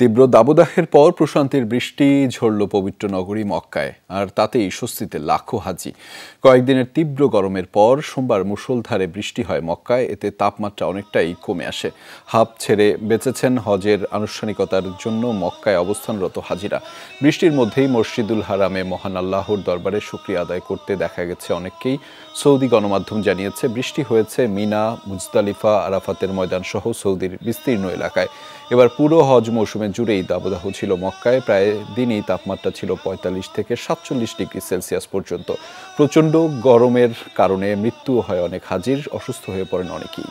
তীব্র দাবদাহের পর প্রশান্তির বৃষ্টি ঝরল পবিত্র নগরী মক্কায়, আর তাতেই স্বস্তিতে লাখো হাজি। কয়েকদিনের তীব্র গরমের পর সোমবার মুষলধারে বৃষ্টি হয় মক্কায়। এতে তাপমাত্রা অনেকটাই কমে আসে। হাঁপ ছেড়ে বেঁচেছেন হজের আনুষ্ঠানিকতার জন্য মক্কায় অবস্থানরত হাজিরা। বৃষ্টির মধ্যেই মসজিদুল হারামে মহান আল্লাহর দরবারে শুকরিয়া আদায় করতে দেখা গেছে অনেককেই। সৌদি গণমাধ্যম জানিয়েছে, বৃষ্টি হয়েছে মিনা, মুজদালিফা, আরাফাতের ময়দান সহ সৌদির বিস্তীর্ণ এলাকায়। এবার পুরো হজ মৌসুমে জুড়েই দাবদাহ ছিল মক্কায়। প্রায় দিনই তাপমাত্রা ছিল ৪৫ থেকে ৪৭ ডিগ্রি সেলসিয়াস পর্যন্ত। প্রচণ্ড গরমের কারণে মৃত্যুও হয় অনেক হাজির, অসুস্থ হয়ে পড়েন অনেকেই।